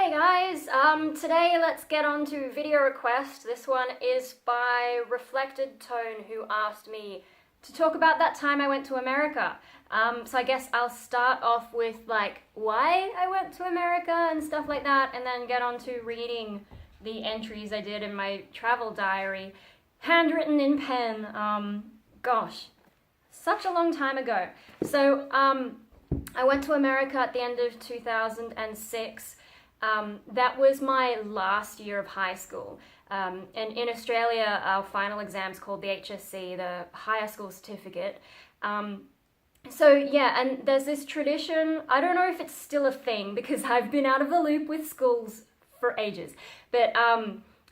Hey guys, today let's get on to video request. This one is by Reflected Tone, who asked me to talk about that time I went to America. So I guess I'll start off with like why I went to America and stuff like that, and then get on to reading the entries I did in my travel diary, handwritten in pen. Gosh, such a long time ago. So I went to America at the end of 2006. That was my last year of high school. And in Australia, our final exam's called the HSC, the Higher School Certificate. So yeah, and there's this tradition, I don't know if it's still a thing because I've been out of the loop with schools for ages, but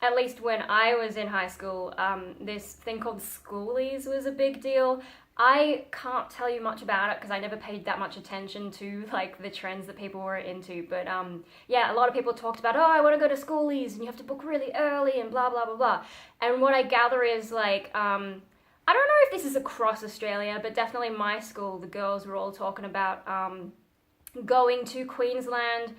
at least when I was in high school, this thing called schoolies was a big deal. I can't tell you much about it because I never paid that much attention to like the trends that people were into, but yeah, a lot of people talked about, oh, I want to go to schoolies and you have to book really early and blah blah blah blah. And what I gather is like I don't know if this is across Australia, but definitely my school, the girls were all talking about going to Queensland.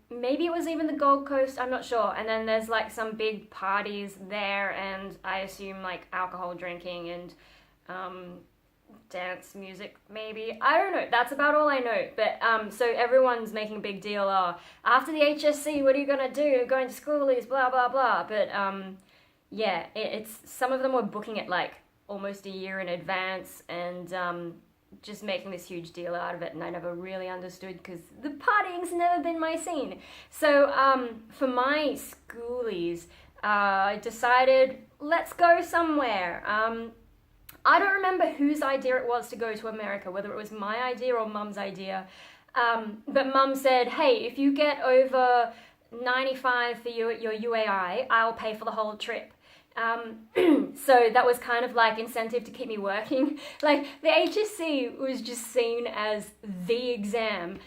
Maybe it was even the Gold Coast, I'm not sure. And then there's like some big parties there, and I assume like alcohol drinking and dance music, maybe. I don't know. That's about all I know. But so everyone's making a big deal. Oh, after the HSC, what are you gonna do? Going to schoolies, blah blah blah. But yeah, it's some of them were booking it like almost a year in advance, and just making this huge deal out of it, and I never really understood because the partying's never been my scene. So for my schoolies, I decided let's go somewhere. I don't remember whose idea it was to go to America, whether it was my idea or Mum's idea. But Mum said, hey, if you get over 95 for your UAI, I'll pay for the whole trip. So that was kind of like incentive to keep me working. Like the HSC was just seen as the exam.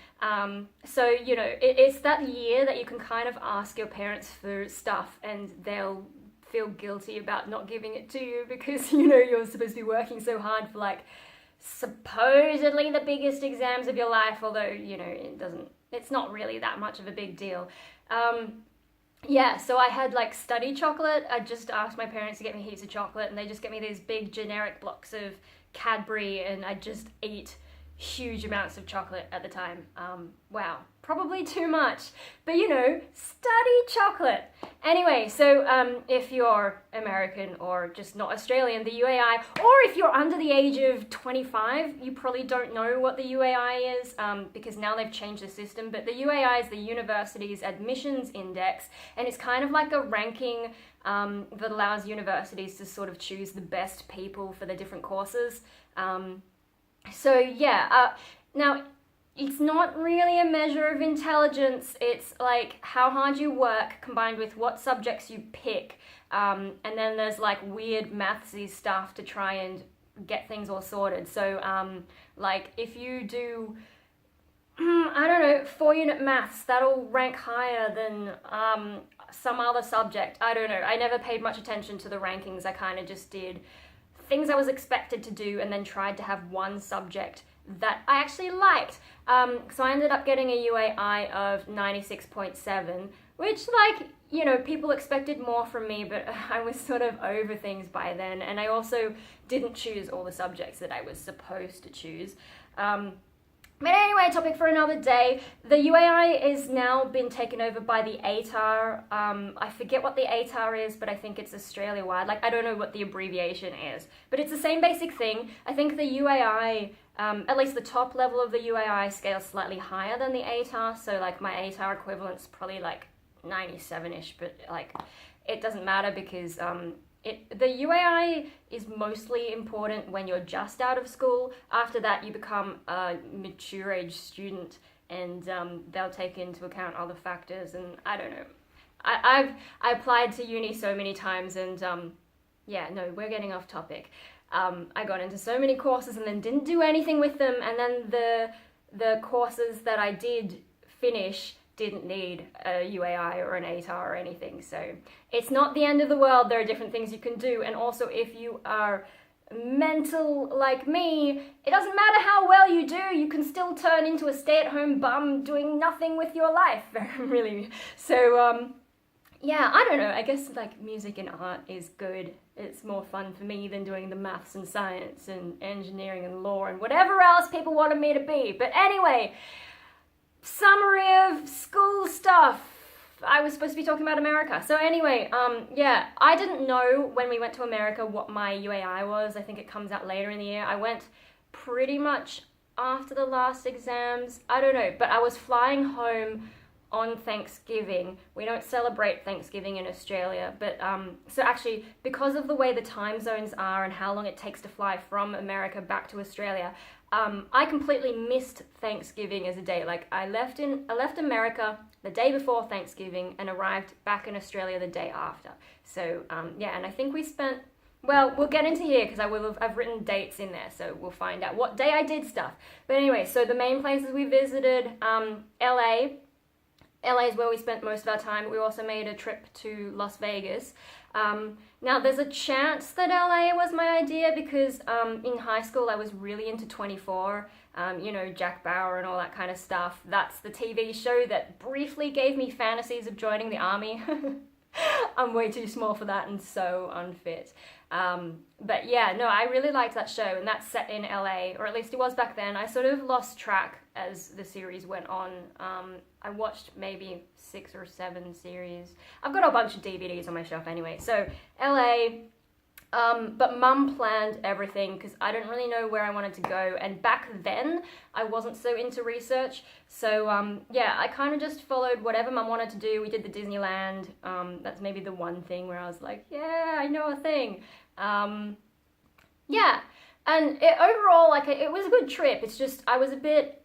So, you know, it's that year that you can kind of ask your parents for stuff and they'll feel guilty about not giving it to you because, you know, you're supposed to be working so hard for like supposedly the biggest exams of your life, although, you know, it's not really that much of a big deal. Yeah, so I had like study chocolate. I just asked my parents to get me heaps of chocolate, and they just get me these big generic blocks of Cadbury, and I just ate huge amounts of chocolate at the time. Wow, probably too much, but you know, study chocolate. Anyway, so if you're American or just not Australian, the UAI, or if you're under the age of 25, you probably don't know what the UAI is because now they've changed the system, but the UAI is the University's Admissions Index, and it's kind of like a ranking that allows universities to sort of choose the best people for the different courses. So yeah, now it's not really a measure of intelligence. It's like how hard you work combined with what subjects you pick. And then there's like weird mathsy stuff to try and get things all sorted. So like if you do, I don't know, 4-unit maths, that'll rank higher than some other subject. I don't know. I never paid much attention to the rankings. I kind of just did things I was expected to do and then tried to have one subject that I actually liked. So I ended up getting a UAI of 96.7, which, like, you know, people expected more from me, but I was sort of over things by then, and I also didn't choose all the subjects that I was supposed to choose. But anyway, topic for another day. The UAI is now been taken over by the ATAR. I forget what the ATAR is, but I think it's Australia-wide. Like, I don't know what the abbreviation is, but it's the same basic thing. I think the UAI, at least the top level of the UAI scale is slightly higher than the ATAR, so like my ATAR equivalent's probably like 97-ish, but like it doesn't matter because the UAI is mostly important when you're just out of school. After that, you become a mature age student, and they'll take into account other factors. And I don't know. I applied to uni so many times, and yeah, no, we're getting off topic. I got into so many courses and then didn't do anything with them. And then the courses that I did finish didn't need a UAI or an ATAR or anything. So it's not the end of the world. There are different things you can do. And also if you are mental like me, it doesn't matter how well you do, you can still turn into a stay-at-home bum doing nothing with your life. Really. So, yeah, I don't know. I guess like music and art is good. It's more fun for me than doing the maths and science and engineering and law and whatever else people wanted me to be. But anyway, summary of school stuff. I was supposed to be talking about America. So anyway, yeah, I didn't know when we went to America what my UAI was. I think it comes out later in the year. I went pretty much after the last exams. I don't know, but I was flying home on Thanksgiving. We don't celebrate Thanksgiving in Australia, but so actually, because of the way the time zones are and how long it takes to fly from America back to Australia, I completely missed Thanksgiving as a day. Like I left America the day before Thanksgiving and arrived back in Australia the day after. So yeah, and I think we spent, well, we'll get into here because I've written dates in there, so we'll find out what day I did stuff. But anyway, so the main places we visited, LA. LA is where we spent most of our time. We also made a trip to Las Vegas. Now, there's a chance that LA was my idea because in high school I was really into 24, you know, Jack Bauer and all that kind of stuff. That's the TV show that briefly gave me fantasies of joining the army. I'm way too small for that and so unfit. But yeah, no, I really liked that show, and that's set in LA, or at least it was back then. I sort of lost track as the series went on. I watched maybe 6 or 7 series. I've got a bunch of DVDs on my shelf anyway. So LA, but Mum planned everything because I didn't really know where I wanted to go, and back then I wasn't so into research. So yeah, I kind of just followed whatever Mum wanted to do. We did the Disneyland. That's maybe the one thing where I was like, yeah, I know a thing. Yeah, and overall, like, it was a good trip. It's just I was a bit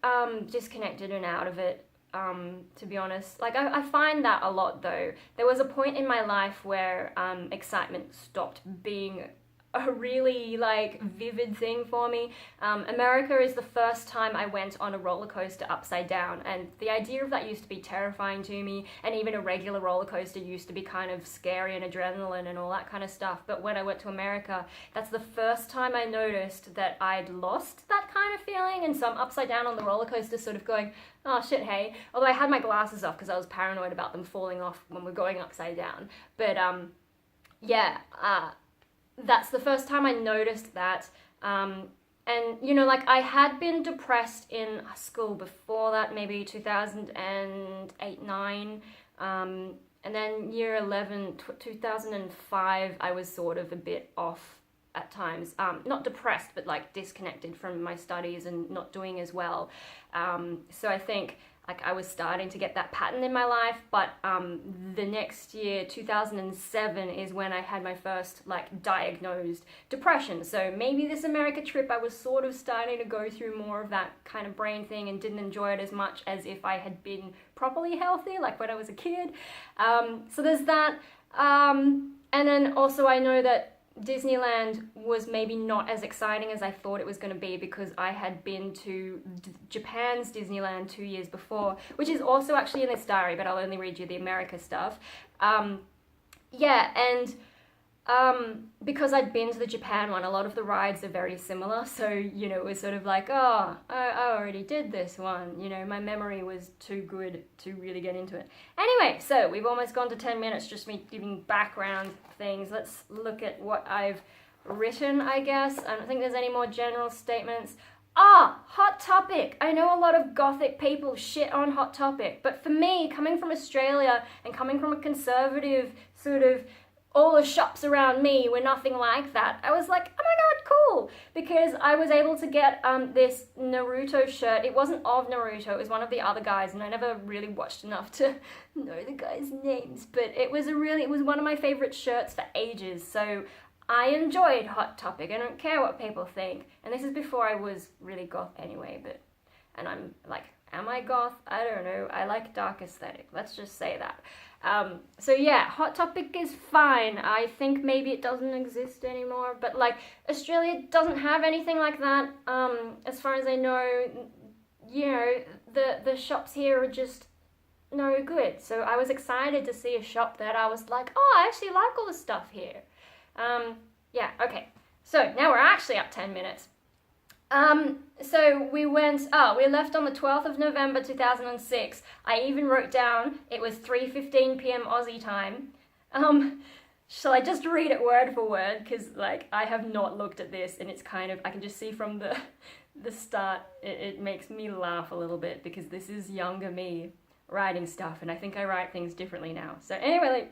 disconnected and out of it. To be honest, like I find that a lot though. There was a point in my life where excitement stopped being a really like vivid thing for me. America is the first time I went on a roller coaster upside down, and the idea of that used to be terrifying to me, and even a regular roller coaster used to be kind of scary and adrenaline and all that kind of stuff. But when I went to America, that's the first time I noticed that I'd lost that kind of feeling, and so I'm upside down on the roller coaster sort of going, oh shit, hey. Although I had my glasses off because I was paranoid about them falling off when we're going upside down. But yeah, that's the first time I noticed that. And, you know, like I had been depressed in school before that, maybe 2008, 9. And then year 11, 2005, I was sort of a bit off at times. Not depressed, but like disconnected from my studies and not doing as well. So I think like I was starting to get that pattern in my life, but the next year, 2007, is when I had my first like diagnosed depression. So maybe this America trip, I was sort of starting to go through more of that kind of brain thing and didn't enjoy it as much as if I had been properly healthy, like when I was a kid. So there's that. And then also I know that Disneyland was maybe not as exciting as I thought it was going to be because I had been to Japan's Disneyland 2 years before, which is also actually in this diary, but I'll only read you the America stuff. Yeah, and because I'd been to the Japan one, a lot of the rides are very similar, so, you know, it was sort of like, oh, I already did this one, you know, my memory was too good to really get into it. Anyway, so we've almost gone to 10 minutes, just me giving background things. Let's look at what I've written, I guess. I don't think there's any more general statements. Hot Topic. I know a lot of gothic people shit on Hot Topic, but for me, coming from Australia and coming from a conservative sort of all the shops around me were nothing like that, I was like, oh my god, cool, because I was able to get this Naruto shirt. It wasn't of Naruto, it was one of the other guys, and I never really watched enough to know the guys' names, but it was one of my favorite shirts for ages, so I enjoyed Hot Topic. I don't care what people think, and this is before I was really goth anyway, and I'm like, am I goth? I don't know, I like dark aesthetic, let's just say that. So yeah, Hot Topic is fine. I think maybe it doesn't exist anymore, but like Australia doesn't have anything like that. As far as I know, you know, the shops here are just no good. So I was excited to see a shop that I was like, oh, I actually like all the stuff here. Yeah, okay. So now we're actually up 10 minutes. So we left on the 12th of November 2006. I even wrote down it was 3:15 p.m. Aussie time. Shall I just read it word for word? Because, like, I have not looked at this, and it's kind of, I can just see from the start, it makes me laugh a little bit, because this is younger me writing stuff, and I think I write things differently now. So anyway,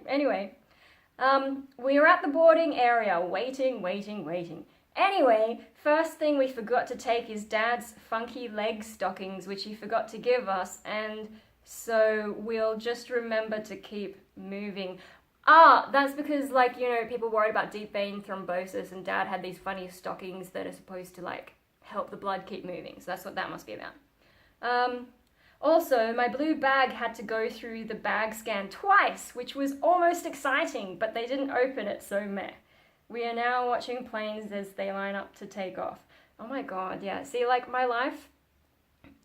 we were at the boarding area, waiting. Anyway, first thing we forgot to take is Dad's funky leg stockings, which he forgot to give us, and so we'll just remember to keep moving. That's because, like, you know, people worried about deep vein thrombosis, and Dad had these funny stockings that are supposed to, like, help the blood keep moving, so that's what that must be about. Also, my blue bag had to go through the bag scan twice, which was almost exciting, but they didn't open it, so meh. We are now watching planes as they line up to take off. Oh my god, yeah. See, like, my life,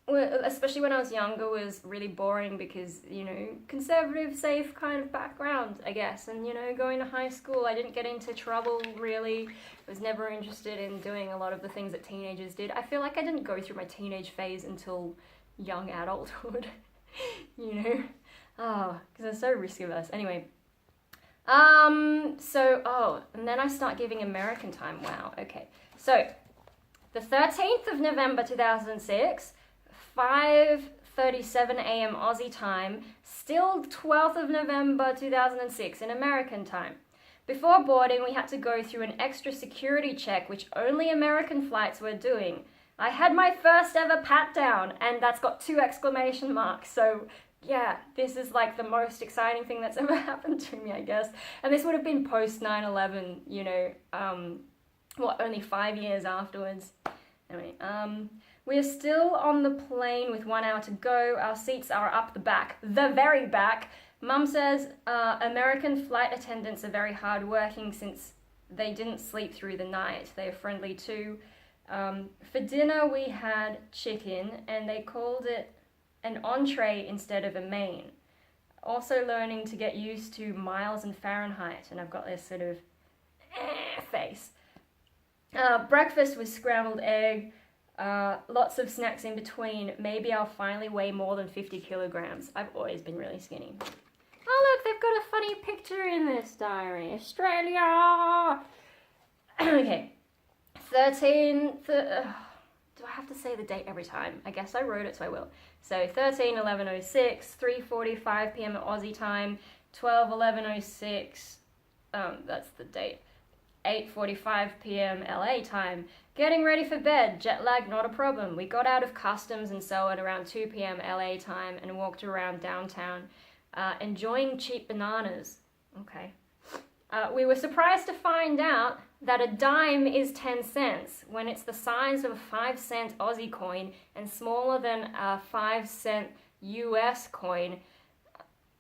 especially when I was younger, was really boring because, you know, conservative, safe kind of background, I guess. And, you know, going to high school, I didn't get into trouble, really. I was never interested in doing a lot of the things that teenagers did. I feel like I didn't go through my teenage phase until young adulthood, you know? Because I'm so risk-averse. Anyway. And then I start giving American time. Wow, okay. So, the 13th of November 2006, 5:37 a.m. Aussie time, still 12th of November 2006 in American time. Before boarding, we had to go through an extra security check, which only American flights were doing. I had my first ever pat down, and that's got 2 exclamation marks, so yeah, this is like the most exciting thing that's ever happened to me, I guess. And this would have been post 9/11, you know, only 5 years afterwards. Anyway, we are still on the plane with 1 hour to go. Our seats are up the back, the very back. Mum says American flight attendants are very hardworking since they didn't sleep through the night. They are friendly too. For dinner we had chicken, and they called it an entree instead of a main. Also learning to get used to miles and Fahrenheit, and I've got this sort of face. Breakfast was scrambled egg, lots of snacks in between. Maybe I'll finally weigh more than 50 kilograms. I've always been really skinny. Oh look, they've got a funny picture in this diary. Australia! Okay. Do I have to say the date every time? I guess I wrote it, so I will. So 13/11/06, 3:45 p.m. Aussie time, 12/11/06, that's the date, 8:45 p.m. LA time. Getting ready for bed, jet lag not a problem. We got out of customs and so at around 2 p.m. LA time and walked around downtown, enjoying cheap bananas. Okay. We were surprised to find out that a dime is 10 cents when it's the size of a 5-cent Aussie coin and smaller than a 5-cent US coin.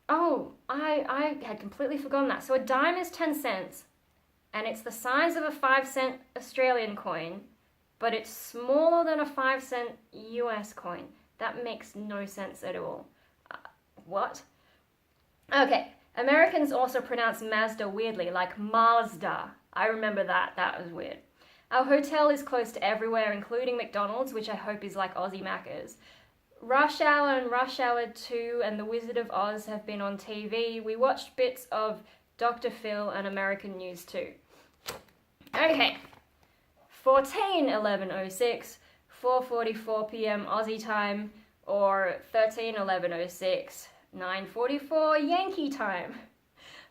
Oh, I had completely forgotten that. So a dime is 10 cents and it's the size of a 5-cent Australian coin, but it's smaller than a 5-cent US coin. That makes no sense at all. What? Okay. Americans also pronounce Mazda weirdly, like Mazda. I remember that. That was weird. Our hotel is close to everywhere, including McDonald's, which I hope is like Aussie Macca's. Rush Hour and Rush Hour 2 and The Wizard of Oz have been on TV. We watched bits of Dr. Phil and American News too. Okay. 14/11/06, 4:44 p.m. Aussie time, or 13/11/06. 9:44 Yankee time.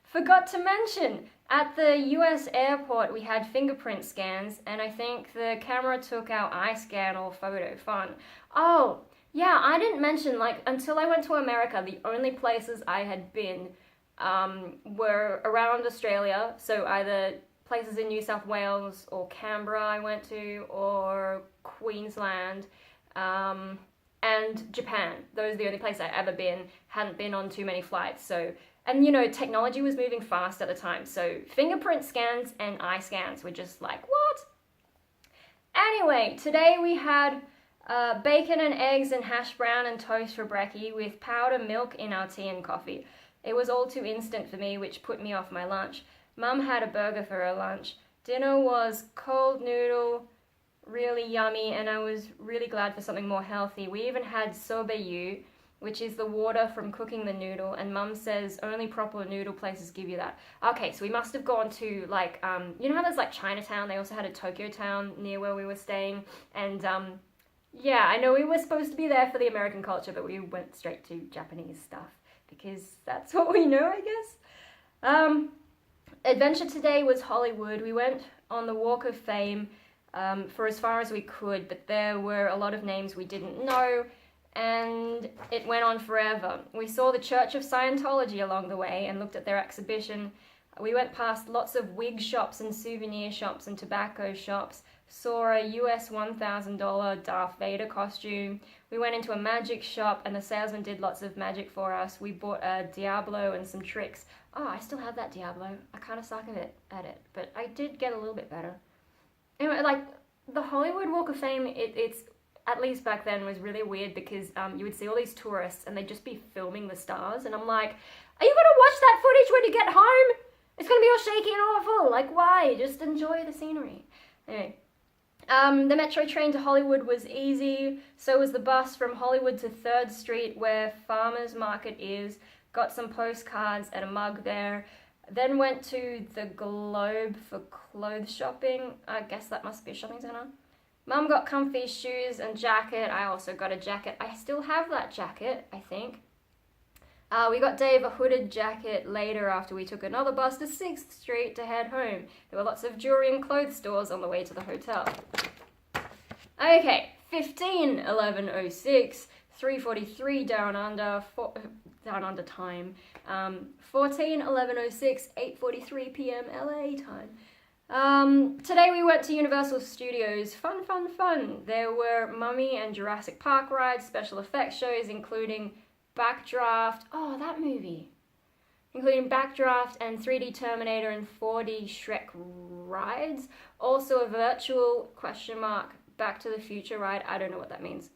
Forgot to mention, at the US airport we had fingerprint scans, and I think the camera took our eye scan or photo. Fun. Oh, yeah, I didn't mention, like, until I went to America, the only places I had been were around Australia, so either places in New South Wales or Canberra I went to, or Queensland, and Japan. Those are the only places I'd ever been. Hadn't been on too many flights, so... And, you know, technology was moving fast at the time, so fingerprint scans and eye scans were just like, what? Anyway, today we had bacon and eggs and hash brown and toast for brekkie with powder milk in our tea and coffee. It was all too instant for me, which put me off my lunch. Mum had a burger for her lunch. Dinner was cold noodle, really yummy, and I was really glad for something more healthy. We even had sobayu, which is the water from cooking the noodle, and Mum says only proper noodle places give you that. Okay, so we must have gone to, like, you know how there's, like, Chinatown? They also had a Tokyo Town near where we were staying, and, yeah, I know we were supposed to be there for the American culture, but we went straight to Japanese stuff, because that's what we know, I guess. Adventure today was Hollywood. We went on the Walk of Fame for as far as we could, but there were a lot of names we didn't know, and it went on forever. We saw the Church of Scientology along the way and looked at their exhibition. We went past lots of wig shops and souvenir shops and tobacco shops, saw a US $1,000 Darth Vader costume. We went into a magic shop and the salesman did lots of magic for us. We bought a Diablo and some tricks. Oh, I still have that Diablo. I kind of suck at it, but I did get a little bit better. Anyway, like, the Hollywood Walk of Fame, it's, at least back then, was really weird because you would see all these tourists and they'd just be filming the stars, and I'm like, are you gonna watch that footage when you get home? It's gonna be all shaky and awful. Like, why? Just enjoy the scenery. Anyway. The metro train to Hollywood was easy, so was the bus from Hollywood to 3rd Street where Farmers Market is, got some postcards and a mug there, then went to the Globe for clothes shopping. I guess that must be a shopping centre. Mum got comfy shoes and jacket. I also got a jacket. I still have that jacket, I think. We got Dave a hooded jacket later after we took another bus to 6th Street to head home. There were lots of jewelry and clothes stores on the way to the hotel. Okay, 15/11/06, 3:43 down under time. 14/11/06, 8:43 p.m. LA time. Today we went to Universal Studios. Fun. There were Mummy and Jurassic Park rides, special effects shows, including Backdraft. Oh, that movie. Including Backdraft and 3D Terminator and 4D Shrek rides. Also a virtual Back to the Future ride. I don't know what that means.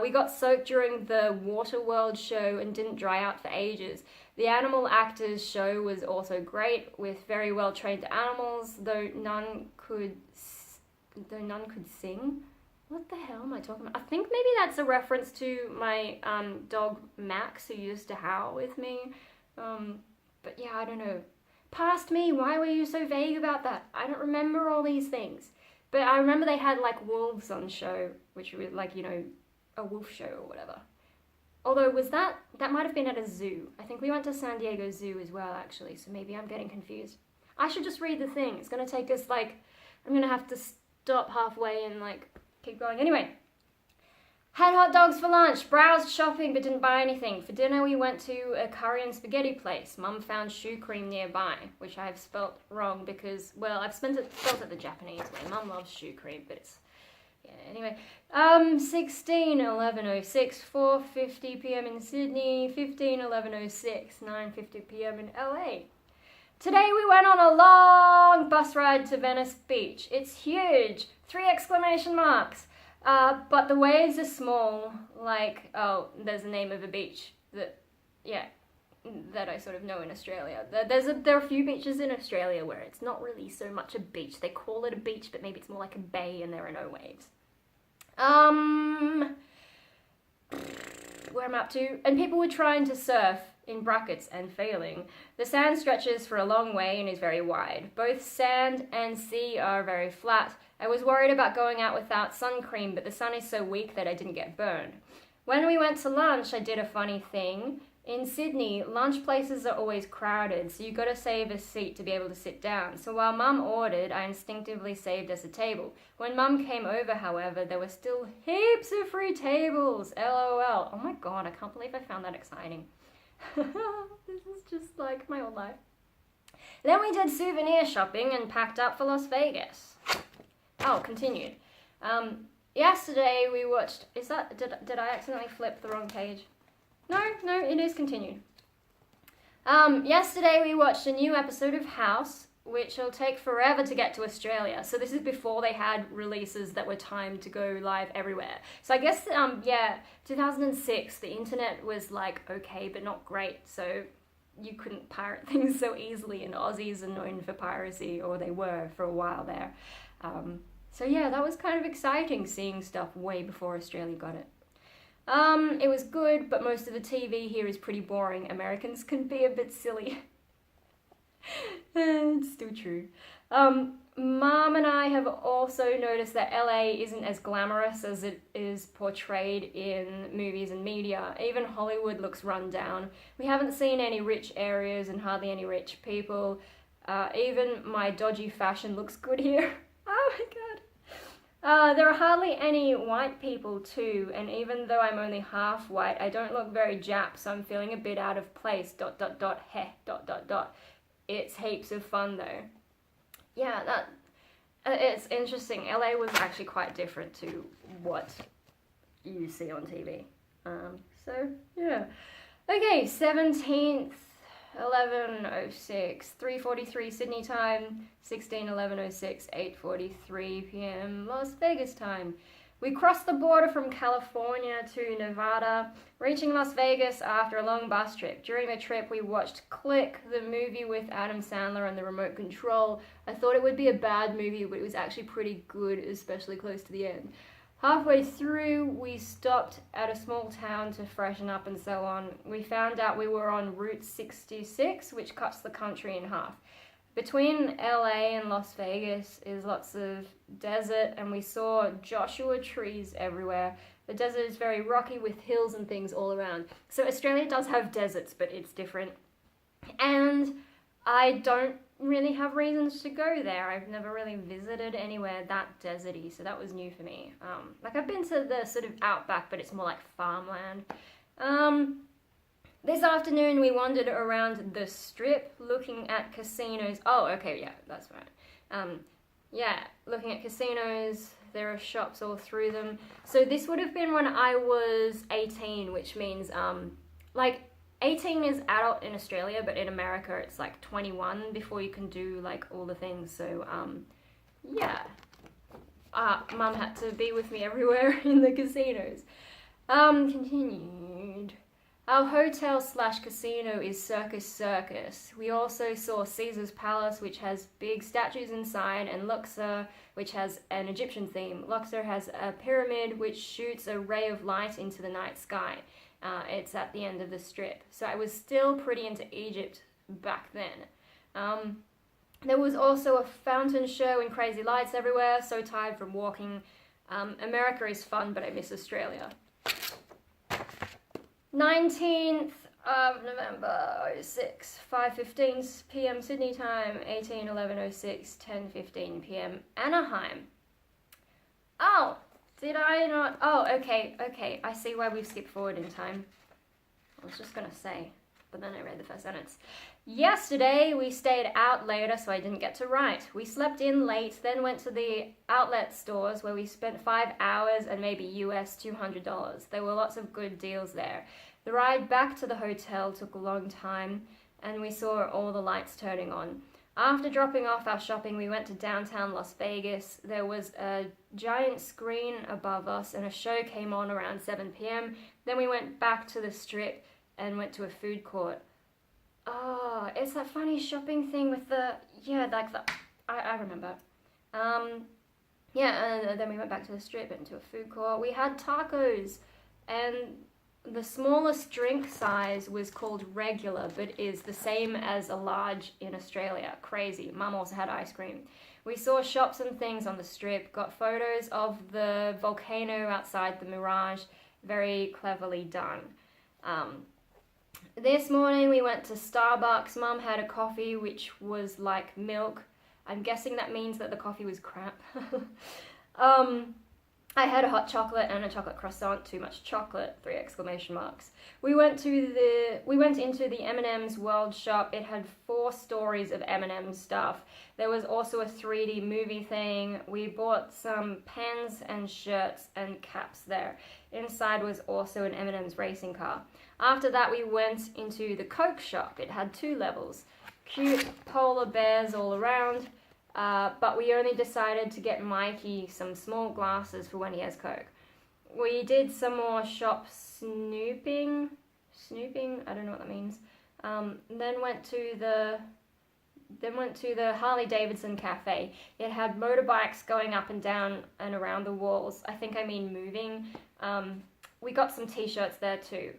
We got soaked during the Waterworld show and didn't dry out for ages. The Animal Actors show was also great, with very well trained animals, though none could sing. What the hell am I talking about? I think maybe that's a reference to my dog Max, who used to howl with me. But yeah, I don't know. Past me, why were you so vague about that? I don't remember all these things. But I remember they had like wolves on show, which was like, you know, a wolf show or whatever. Although that might have been at a zoo. I think we went to San Diego Zoo as well, actually, so maybe I'm getting confused. I should just read the thing. It's gonna take us like, I'm gonna have to stop halfway and like keep going. Anyway, had hot dogs for lunch, browsed shopping but didn't buy anything. For dinner we went to a curry and spaghetti place. Mum found shoe cream nearby, which I've spelt wrong because, well, I've spelt it the Japanese way. Mum loves shoe cream, but it's, yeah, anyway. 16/11/06, 4:50 p.m. in Sydney, 15/11/06, 9:50 p.m. in LA. Today we went on a long bus ride to Venice Beach. It's huge! 3 exclamation marks! But the waves are small, like, oh, there's the name of a beach that I sort of know in Australia. There are a few beaches in Australia where it's not really so much a beach. They call it a beach, but maybe it's more like a bay and there are no waves. Where I'm up to, and people were trying to surf, in brackets, and failing. The sand stretches for a long way and is very wide. Both sand and sea are very flat. I was worried about going out without sun cream, but the sun is so weak that I didn't get burned. When we went to lunch, I did a funny thing. In Sydney, lunch places are always crowded, so you gotta save a seat to be able to sit down. So while Mum ordered, I instinctively saved us a table. When Mum came over, however, there were still heaps of free tables. LOL. Oh my god, I can't believe I found that exciting. This is just like my old life. Then we did souvenir shopping and packed up for Las Vegas. Oh, continued. Yesterday we watched, did I accidentally flip the wrong page? No, it is continued. Yesterday we watched a new episode of House, which will take forever to get to Australia. So this is before they had releases that were timed to go live everywhere. So I guess, 2006, the internet was like okay, but not great. So you couldn't pirate things so easily, and Aussies are known for piracy, or they were for a while there. So yeah, that was kind of exciting, seeing stuff way before Australia got it. It was good, but most of the TV here is pretty boring. Americans can be a bit silly. It's still true. Mom and I have also noticed that LA isn't as glamorous as it is portrayed in movies and media. Even Hollywood looks run down. We haven't seen any rich areas and hardly any rich people. Even my dodgy fashion looks good here. Oh my god. There are hardly any white people too, and even though I'm only half white, I don't look very Jap, so I'm feeling a bit out of place, ... heh ... It's heaps of fun though. Yeah, it's interesting. LA was actually quite different to what you see on TV. So, yeah. Okay, 17th, 11:06, 3:43 Sydney time, 16:11:06, 8:43 p.m. Las Vegas time. We crossed the border from California to Nevada, reaching Las Vegas after a long bus trip. During the trip, we watched Click, the movie with Adam Sandler and the remote control. I thought it would be a bad movie, but it was actually pretty good, especially close to the end. Halfway through, we stopped at a small town to freshen up and so on. We found out we were on Route 66, which cuts the country in half. Between LA and Las Vegas is lots of desert, and we saw Joshua trees everywhere. The desert is very rocky with hills and things all around. So Australia does have deserts, but it's different. And I don't really have reasons to go there. I've never really visited anywhere that deserty, so that was new for me. Like I've been to the sort of outback, but it's more like farmland. This afternoon we wandered around the Strip looking at casinos. Oh, okay, yeah, that's right. Yeah, looking at casinos. There are shops all through them. So this would have been when I was 18, which means, like, 18 is adult in Australia, but in America it's like 21 before you can do, like, all the things. So, yeah. Mum had to be with me everywhere in the casinos. Continued. Our hotel/casino is Circus. We also saw Caesar's Palace, which has big statues inside, and Luxor, which has an Egyptian theme. Luxor has a pyramid which shoots a ray of light into the night sky. It's at the end of the Strip. So I was still pretty into Egypt back then. There was also a fountain show and crazy lights everywhere, so tired from walking. America is fun, but I miss Australia. 19th of November, 06, 5:15 p.m. Sydney time, 18:11:06, 10:15 p.m. Anaheim. Oh, did I not? Oh, okay, I see why we've skipped forward in time. I was just gonna say, but then I read the first sentence. Yesterday, we stayed out later, so I didn't get to write. We slept in late, then went to the outlet stores where we spent 5 hours and maybe US $200. There were lots of good deals there. The ride back to the hotel took a long time, and we saw all the lights turning on. After dropping off our shopping, we went to downtown Las Vegas. There was a giant screen above us, and a show came on around 7 p.m. Then we went back to the Strip and went to a food court. Oh, it's that funny shopping thing with the, yeah, like the, I remember. Yeah, and then we went back to the Strip and to a food court. We had tacos, and the smallest drink size was called regular, but is the same as a large in Australia. Crazy. Mum also had ice cream. We saw shops and things on the Strip, got photos of the volcano outside the Mirage. Very cleverly done. This morning we went to Starbucks. Mum had a coffee which was like milk. I'm guessing that means that the coffee was crap. I had a hot chocolate and a chocolate croissant. Too much chocolate! 3 exclamation marks. We went into the M&M's World Shop. It had 4 stories of M&M stuff. There was also a 3D movie thing. We bought some pens and shirts and caps there. Inside was also an M&M's racing car. After that, we went into the Coke shop. It had 2 levels. Cute polar bears all around. But we only decided to get Mikey some small glasses for when he has Coke. We did some more shop snooping, I don't know what that means. Then went to the Harley Davidson cafe. It had motorbikes going up and down and around the walls. I think I mean moving. We got some t-shirts there too.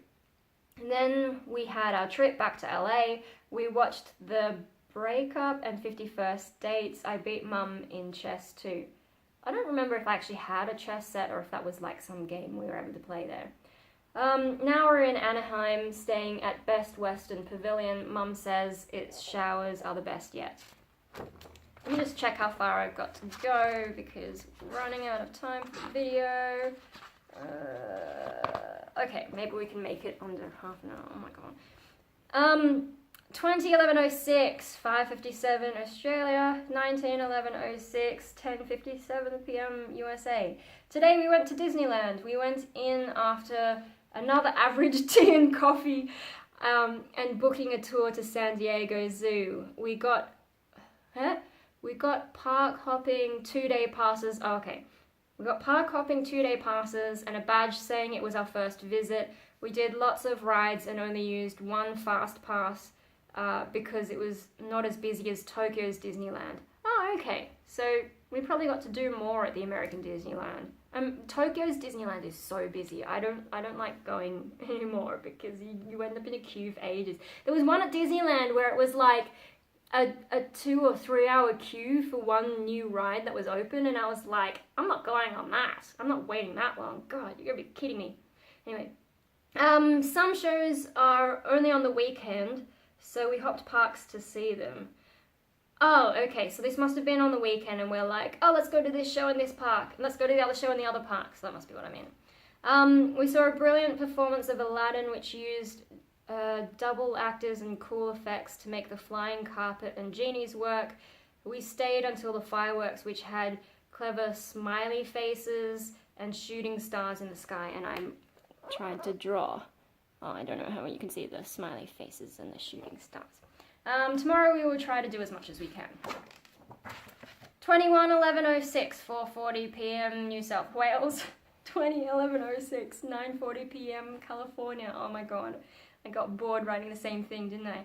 And then we had our trip back to LA. We watched the breakup and 51st dates. I beat Mum in chess too. I don't remember if I actually had a chess set or if that was like some game we were able to play there. Now we're in Anaheim, staying at Best Western Pavilion. Mum says its showers are the best yet. Let me just check how far I've got to go because we're running out of time for the video. Okay, maybe we can make it under half an hour. Oh my god. 2011:06, 5:57 Australia, 1911:06, 10:57 p.m. USA. Today we went to Disneyland. We went in after another average tea and coffee, and booking a tour to San Diego Zoo. We got park hopping 2-day passes. Oh, okay. We got park hopping 2-day passes and a badge saying it was our first visit. We did lots of rides and only used one fast pass because it was not as busy as Tokyo's Disneyland. Oh, okay. So we probably got to do more at the American Disneyland. Tokyo's Disneyland is so busy. I don't like going anymore because you end up in a queue for ages. There was one at Disneyland where it was like a 2 or 3 hour queue for one new ride that was open, and I was like, I'm not going on that. I'm not waiting that long. God, you're gonna be kidding me. Anyway, some shows are only on the weekend, so we hopped parks to see them. Oh, okay, so this must have been on the weekend, and we're like, oh, let's go to this show in this park, and let's go to the other show in the other park, so that must be what I mean. We saw a brilliant performance of Aladdin, which used double actors and cool effects to make the flying carpet and genies work. We stayed until the fireworks, which had clever smiley faces and shooting stars in the sky, and I'm trying to draw. Oh, I don't know how you can see the smiley faces and the shooting stars. Tomorrow we will try to do as much as we can. 21:11:06, 4:40 p.m. New South Wales. 20:11:06, 9:40 p.m. California. Oh my god, I got bored writing the same thing, didn't I?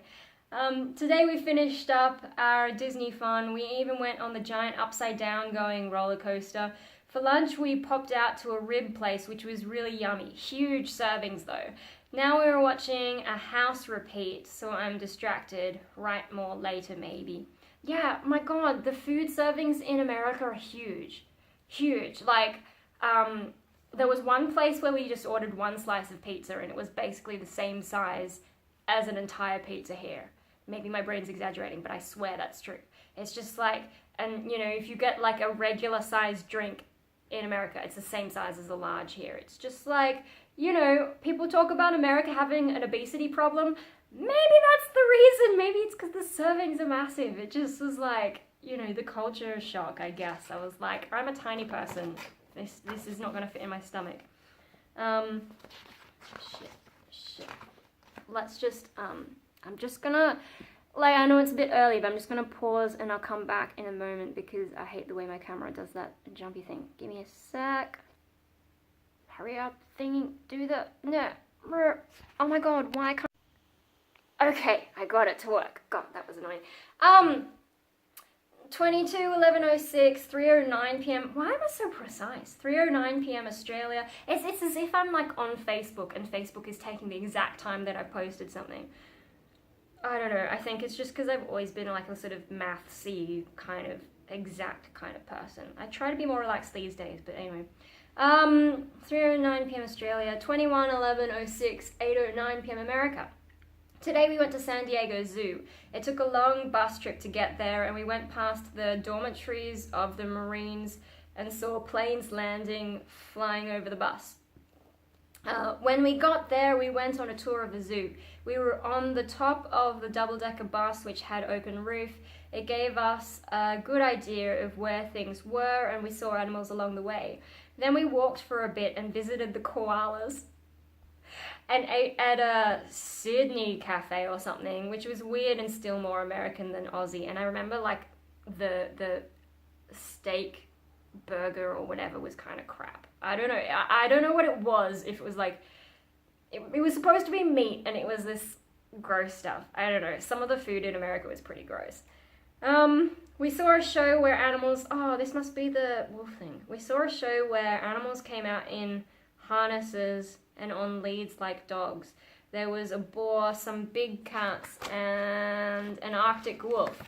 Today we finished up our Disney fun. We even went on the giant upside down going roller coaster. For lunch we popped out to a rib place, which was really yummy. Huge servings though. Now we're watching a house repeat, so I'm distracted. Write more later maybe. Yeah, my god, the food servings in America are huge. Huge. Like, there was one place where we just ordered one slice of pizza and it was basically the same size as an entire pizza here. Maybe my brain's exaggerating, but I swear that's true. It's just like, and you know, if you get like a regular sized drink in America, it's the same size as a large here. It's just like, you know, people talk about America having an obesity problem. Maybe that's the reason. Maybe it's because the servings are massive. It just was like, you know, the culture shock, I guess. I was like, I'm a tiny person. This is not going to fit in my stomach. Shit. Let's just, I'm just gonna, like, I know it's a bit early, but I'm just gonna pause and I'll come back in a moment because I hate the way my camera does that jumpy thing. Give me a sec. Hurry up, thingy, do the, no. Oh my god, why can't, okay, I got it to work. God, that was annoying. 22:11:06, 3:09 p.m. Why am I so precise? 3:09 p.m. Australia. It's as if I'm like on Facebook and Facebook is taking the exact time that I posted something. I don't know. I think it's just because I've always been like a sort of mathsy kind of exact kind of person. I try to be more relaxed these days, but anyway. 3:09 p.m. Australia, 21:11:06, 8:09 p.m. America. Today we went to San Diego Zoo. It took a long bus trip to get there, and we went past the dormitories of the Marines and saw planes landing, flying over the bus. When we got there, we went on a tour of the zoo. We were on the top of the double-decker bus, which had open roof. It gave us a good idea of where things were, and we saw animals along the way. Then we walked for a bit and visited the koalas and ate at a Sydney cafe or something, which was weird and still more American than Aussie. And I remember like the steak burger or whatever was kind of crap. I don't know. I don't know what it was. If it was like, it was supposed to be meat and it was this gross stuff. I don't know. Some of the food in America was pretty gross. We saw a show where animals, oh, this must be the wolf thing. We saw a show where animals came out in harnesses and on leads like dogs. There was a boar, some big cats, and an Arctic wolf.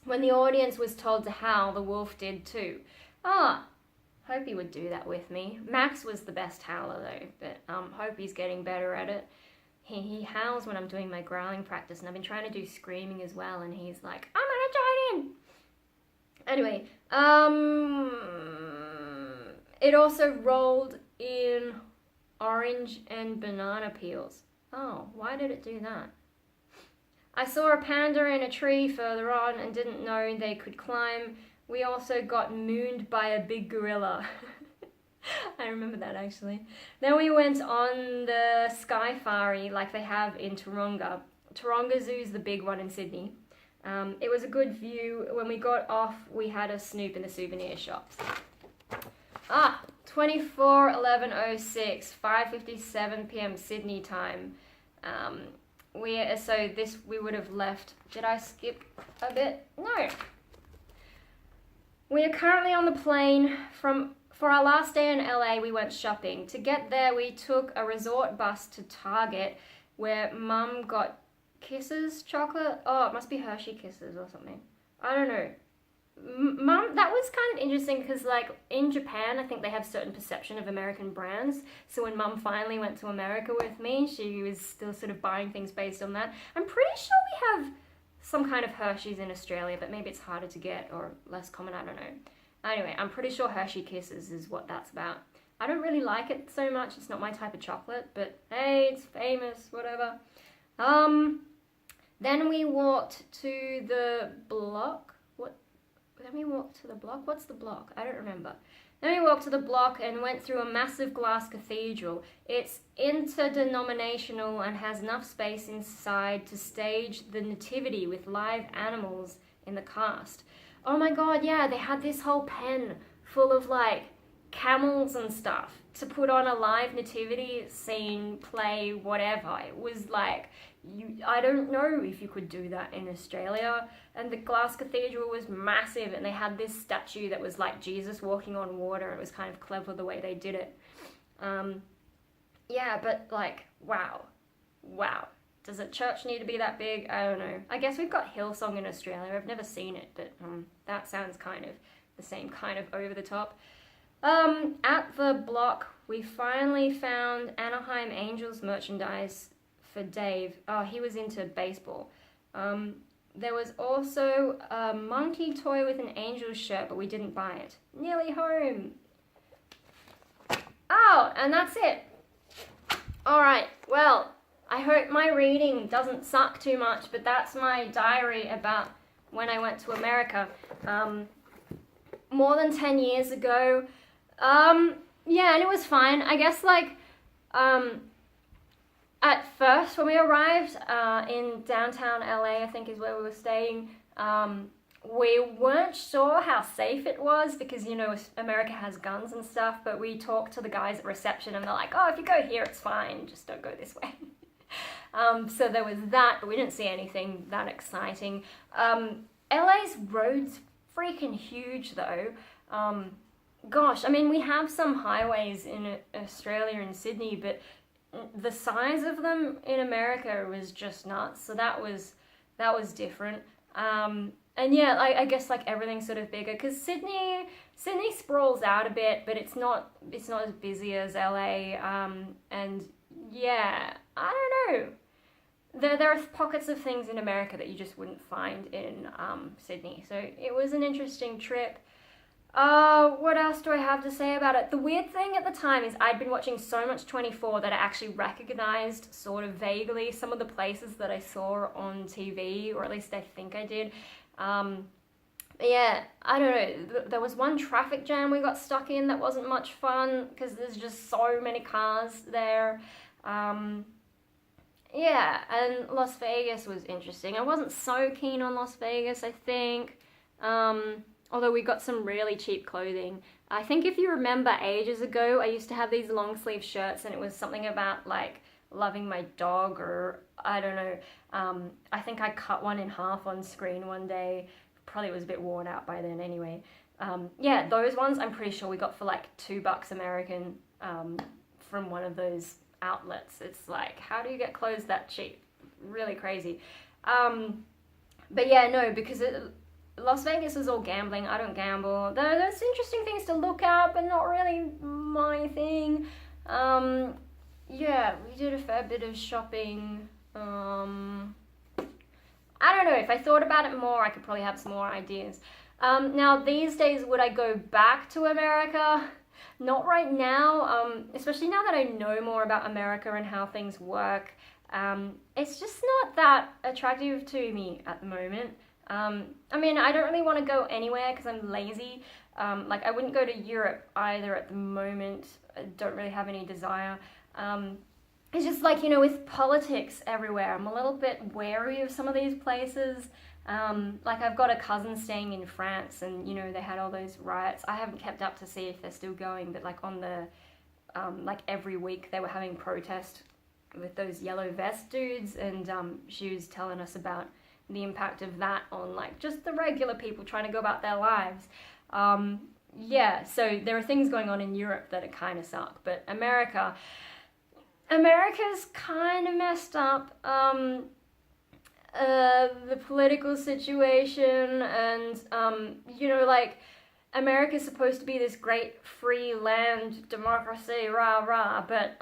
When the audience was told to howl, the wolf did too. Hope he would do that with me. Max was the best howler though, but hope he's getting better at it. He howls when I'm doing my growling practice, and I've been trying to do screaming as well, and he's like, I'm gonna join in! Anyway, it also rolled in orange and banana peels. Oh, why did it do that? I saw a panda in a tree further on and didn't know they could climb. We also got mooned by a big gorilla. I remember that actually. Then we went on the Sky Safari like they have in Taronga. Taronga Zoo's the big one in Sydney. It was a good view. When we got off, we had a snoop in the souvenir shops. 24/11/06, 5:57 p.m. Sydney time. We would have left. Did I skip a bit? No. We are currently on the plane for our last day in LA. We went shopping. To get there, we took a resort bus to Target, where Mum got Kisses chocolate. Oh, it must be Hershey Kisses or something. I don't know. Mum, that was kind of interesting because, like, in Japan, I think they have certain perception of American brands. So when Mum finally went to America with me, she was still sort of buying things based on that. I'm pretty sure we have some kind of Hershey's in Australia, but maybe it's harder to get or less common, I don't know. Anyway, I'm pretty sure Hershey Kisses is what that's about. I don't really like it so much. It's not my type of chocolate, but hey, it's famous, whatever. Then we walked to the block. Then we walked to the block? What's the block? I don't remember. Then we walked to the block and went through a massive glass cathedral. It's interdenominational and has enough space inside to stage the nativity with live animals in the cast. Oh my god, yeah, they had this whole pen full of like camels and stuff to put on a live nativity scene, play, whatever. It was like, I don't know if you could do that in Australia. And the glass cathedral was massive, and they had this statue that was like Jesus walking on water. It was kind of clever the way they did it. Yeah, but like, wow. Does a church need to be that big? I don't know. I guess we've got Hillsong in Australia. I've never seen it, but that sounds kind of the same kind of over the top. At the block, we finally found Anaheim Angels merchandise for Dave. Oh, he was into baseball. There was also a monkey toy with an Angels shirt, but we didn't buy it. Nearly home. Oh, and that's it. Alright, well, I hope my reading doesn't suck too much, but that's my diary about when I went to America. More than 10 years ago. Yeah, and it was fine. I guess, like, at first, when we arrived in downtown LA, I think is where we were staying, we weren't sure how safe it was because, you know, America has guns and stuff, but we talked to the guys at reception and they're like, oh, if you go here, it's fine, just don't go this way. So there was that, but we didn't see anything that exciting. LA's roads freaking huge, though. Gosh, I mean, we have some highways in Australia and Sydney, but the size of them in America was just nuts. So that was different. And yeah, I guess like everything's sort of bigger because Sydney sprawls out a bit, but it's not as busy as LA. And yeah, I don't know. There are pockets of things in America that you just wouldn't find in Sydney. So it was an interesting trip. What else do I have to say about it? The weird thing at the time is I'd been watching so much 24 that I actually recognized sort of vaguely some of the places that I saw on TV, or at least I think I did. Yeah, I don't know. There was one traffic jam we got stuck in that wasn't much fun because there's just so many cars there. Yeah, and Las Vegas was interesting. I wasn't so keen on Las Vegas, I think. Although we got some really cheap clothing. I think if you remember ages ago, I used to have these long sleeve shirts and it was something about like loving my dog, or I don't know. I think I cut one in half on screen one day. Probably was a bit worn out by then anyway. Yeah, those ones I'm pretty sure we got for like $2 American from one of those outlets. It's like, how do you get clothes that cheap? Really crazy. But yeah, no, because Las Vegas is all gambling. I don't gamble. There's interesting things to look at, but not really my thing. Yeah, we did a fair bit of shopping. I don't know, if I thought about it more, I could probably have some more ideas. Now, these days, would I go back to America? Not right now, especially now that I know more about America and how things work. It's just not that attractive to me at the moment. I mean, I don't really want to go anywhere because I'm lazy. Like, I wouldn't go to Europe either at the moment. I don't really have any desire. It's just like, you know, with politics everywhere, I'm a little bit wary of some of these places. Like, I've got a cousin staying in France, and, you know, they had all those riots. I haven't kept up to see if they're still going, but, like, on the, like, every week they were having protest with those yellow vest dudes, and she was telling us about the impact of that on, like, just the regular people trying to go about their lives. Yeah, so there are things going on in Europe that kind of suck, but America's kind of messed up. The political situation, and, you know, like, America's supposed to be this great free land, democracy, rah rah, but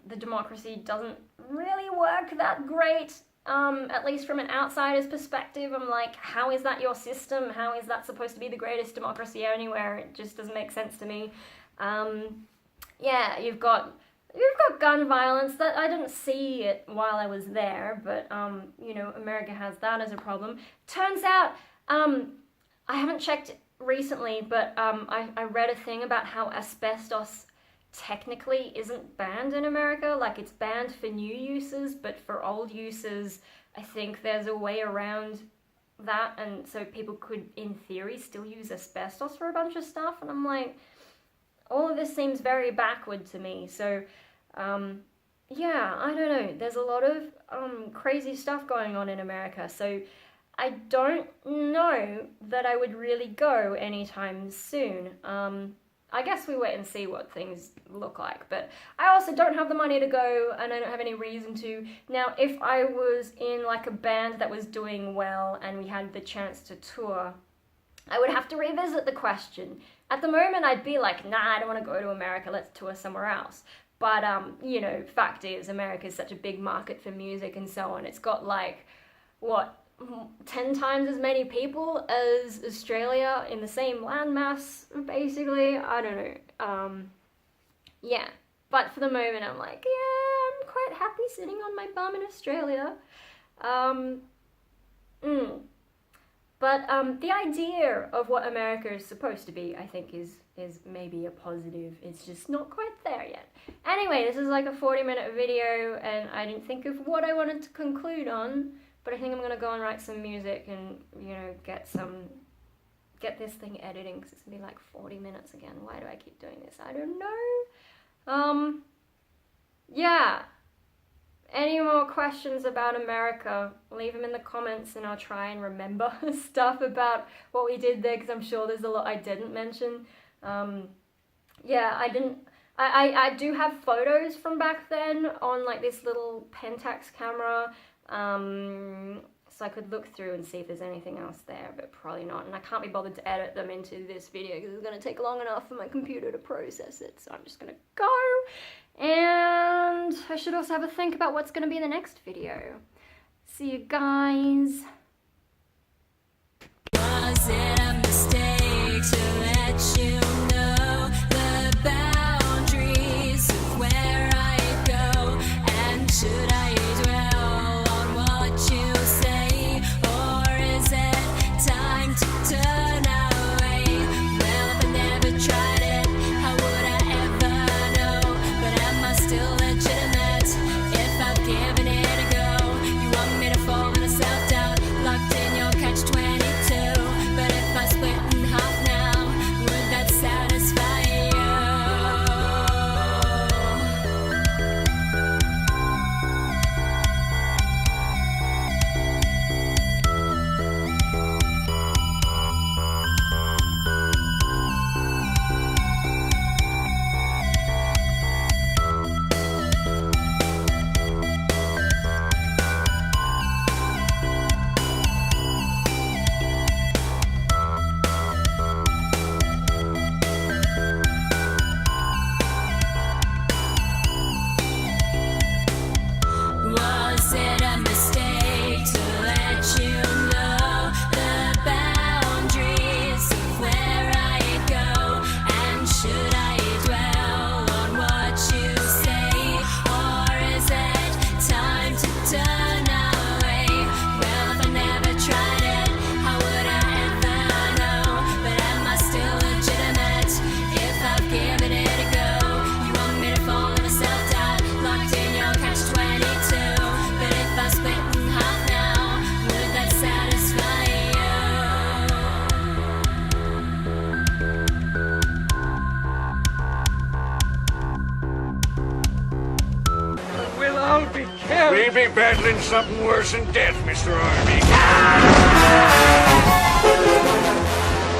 the democracy doesn't really work that great, at least from an outsider's perspective. I'm like, how is that your system? How is that supposed to be the greatest democracy anywhere? It just doesn't make sense to me. Yeah, you've got gun violence. That I didn't see it while I was there, but you know, America has that as a problem. Turns out, I haven't checked recently, but I read a thing about how asbestos technically isn't banned in America. Like, it's banned for new uses, but for old uses, I think there's a way around that, and so people could, in theory, still use asbestos for a bunch of stuff, and I'm like, all of this seems very backward to me. So, yeah, I don't know. There's a lot of crazy stuff going on in America. So I don't know that I would really go anytime soon. I guess we wait and see what things look like. But I also don't have the money to go, and I don't have any reason to. Now, if I was in like a band that was doing well and we had the chance to tour, I would have to revisit the question. At the moment, I'd be like, nah, I don't want to go to America, let's tour somewhere else. But, you know, fact is, America is such a big market for music and so on. It's got like, what, 10 times as many people as Australia in the same landmass, basically. I don't know. Yeah. But for the moment, I'm like, yeah, I'm quite happy sitting on my bum in Australia. But the idea of what America is supposed to be, I think, is maybe a positive. It's just not quite there yet. Anyway, this is like a 40-minute video, and I didn't think of what I wanted to conclude on, but I think I'm going to go and write some music and, you know, get this thing editing, because it's going to be like 40 minutes again. Why do I keep doing this? I don't know. Yeah. Any more questions about America, leave them in the comments and I'll try and remember stuff about what we did there, because I'm sure there's a lot I didn't mention. Yeah, I do have photos from back then on like this little Pentax camera, so I could look through and see if there's anything else there, but probably not. And I can't be bothered to edit them into this video because it's going to take long enough for my computer to process it, so I'm just going to go. And I should also have a think about what's going to be in the next video. See you guys. Was it a mistake to let you know the boundaries of where I go? And should I dwell on what you say? Or is it time to turn away? Well, if I never tried it, how would I ever know? But am I still legitimate if I've given it a go? You want me to fall into self-doubt? may be battling something worse than death, Mr. Army.